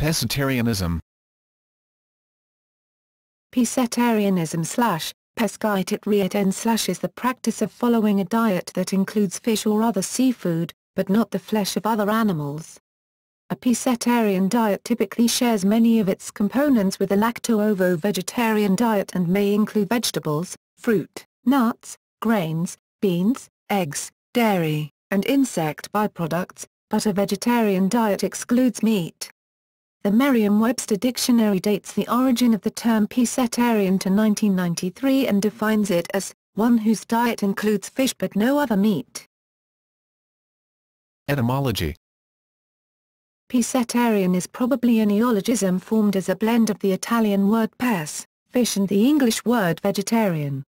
Pescetarianism. Pescetarianism / ́pɛskɨʻtɛəriən / is the practice of following a diet that includes fish or other seafood, but not the flesh of other animals. A pescetarian diet typically shares many of its components with a lacto-ovo vegetarian diet and may include vegetables, fruit, nuts, grains, beans, eggs, dairy, and insect byproducts, but a vegetarian diet excludes meat. The Merriam-Webster dictionary dates the origin of the term pescetarian to 1993 and defines it as one whose diet includes fish but no other meat. Etymology. Pescetarian is probably a neologism formed as a blend of the Italian word pes, fish, and the English word vegetarian.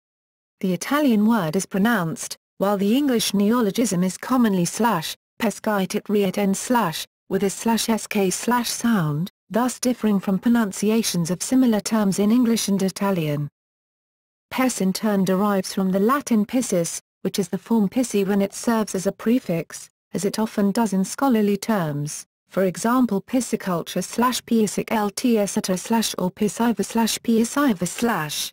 The Italian word is pronounced, while the English neologism is commonly /pescetarian/ with a /sk/ sound, thus differing from pronunciations of similar terms in English and Italian. Pes in turn derives from the Latin piscis, which is the form pisci when it serves as a prefix, as it often does in scholarly terms, for example pisciculture /piscicultesceta/ or pisciver/pisciver/.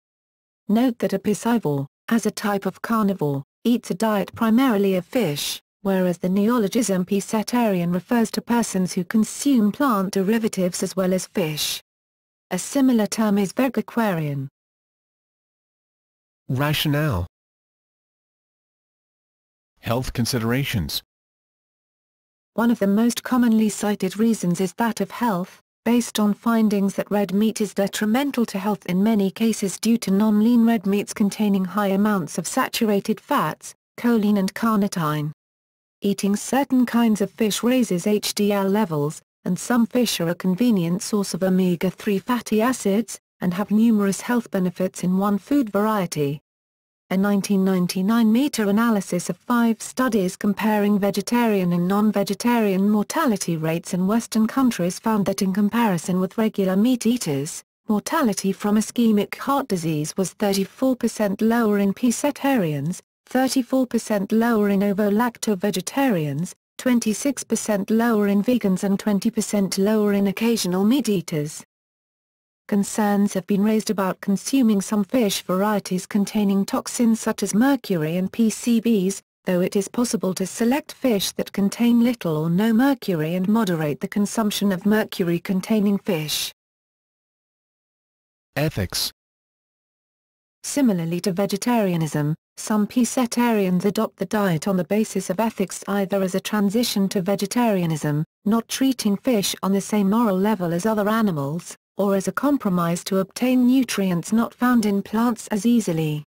Note that a piscivore, as a type of carnivore, eats a diet primarily of fish, whereas the neologism pescetarian refers to persons who consume plant derivatives as well as fish. A similar term is vegetarian. Rationale. Health considerations. One of the most commonly cited reasons is that of health, based on findings that red meat is detrimental to health in many cases due to non-lean red meats containing high amounts of saturated fats, choline and carnitine. Eating certain kinds of fish raises HDL levels, and some fish are a convenient source of omega-3 fatty acids, and have numerous health benefits in one food variety. A 1999 meta-analysis of 5 studies comparing vegetarian and non-vegetarian mortality rates in Western countries found that in comparison with regular meat eaters, mortality from ischemic heart disease was 34% lower in pescetarians, 34% lower in ovo-lacto-vegetarians, 26% lower in vegans and 20% lower in occasional meat eaters. Concerns have been raised about consuming some fish varieties containing toxins such as mercury and PCBs, though it is possible to select fish that contain little or no mercury and moderate the consumption of mercury-containing fish. Ethics. Similarly to vegetarianism, some pescetarians adopt the diet on the basis of ethics, either as a transition to vegetarianism, not treating fish on the same moral level as other animals, or as a compromise to obtain nutrients not found in plants as easily.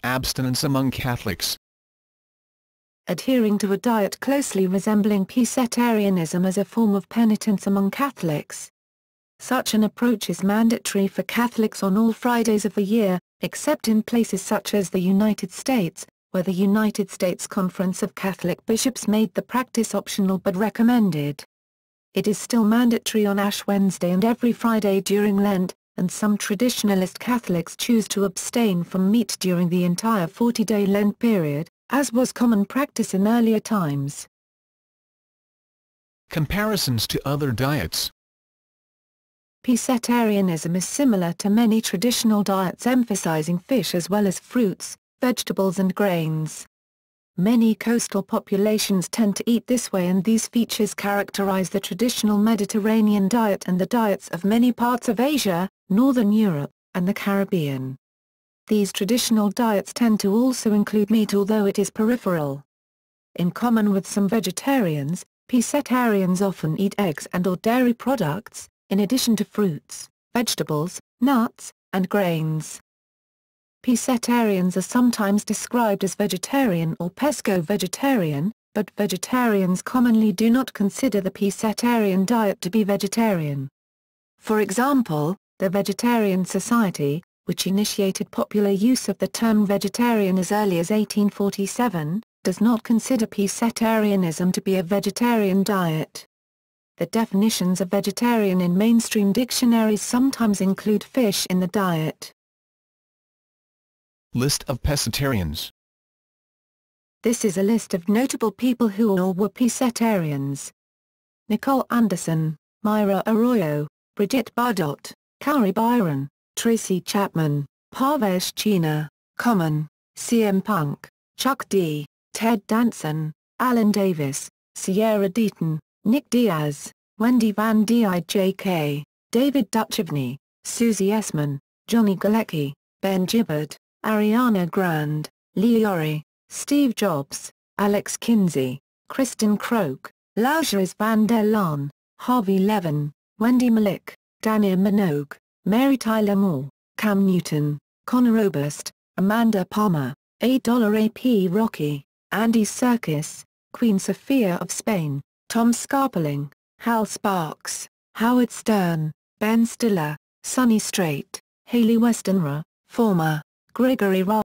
Abstinence among Catholics. Adhering to a diet closely resembling pescetarianism as a form of penitence among Catholics. Such an approach is mandatory for Catholics on all Fridays of the year, except in places such as the United States, where the United States Conference of Catholic Bishops made the practice optional but recommended. It is still mandatory on Ash Wednesday and every Friday during Lent, and some traditionalist Catholics choose to abstain from meat during the entire 40-day Lent period, as was common practice in earlier times. Comparisons to other diets. Pescetarianism is similar to many traditional diets emphasizing fish as well as fruits, vegetables and grains. Many coastal populations tend to eat this way, and these features characterize the traditional Mediterranean diet and the diets of many parts of Asia, Northern Europe, and the Caribbean. These traditional diets tend to also include meat, although it is peripheral. In common with some vegetarians, pescetarians often eat eggs and/or dairy products, in addition to fruits, vegetables, nuts, and grains. Pescetarians are sometimes described as vegetarian or pesco-vegetarian, but vegetarians commonly do not consider the pescetarian diet to be vegetarian. For example, the Vegetarian Society, which initiated popular use of the term vegetarian as early as 1847, does not consider pescetarianism to be a vegetarian diet. The definitions of vegetarian in mainstream dictionaries sometimes include fish in the diet. List of pescetarians. This is a list of notable people who are or were pescetarians. Nicole Anderson, Myra Arroyo, Brigitte Bardot, Carrie Byron, Tracy Chapman, Parvesh China, Common, CM Punk, Chuck D., Ted Danson, Alan Davis, Sierra Deaton, Nick Diaz, Wendy Van Dijk, David Duchovny, Susie Essman, Johnny Galecki, Ben Gibbard, Ariana Grande, Lee Ori, Steve Jobs, Alex Kinsey, Kristen Croak, Laujers van der Laan, Harvey Levin, Wendy Malik, Dania Minogue, Mary Tyler Moore, Cam Newton, Connor Oberst, Amanda Palmer, A$AP Rocky, Andy Serkis, Queen Sofia of Spain, Tom Scarpeling, Hal Sparks, Howard Stern, Ben Stiller, Sonny Strait, Haley Westenra, former, Gregory Ra.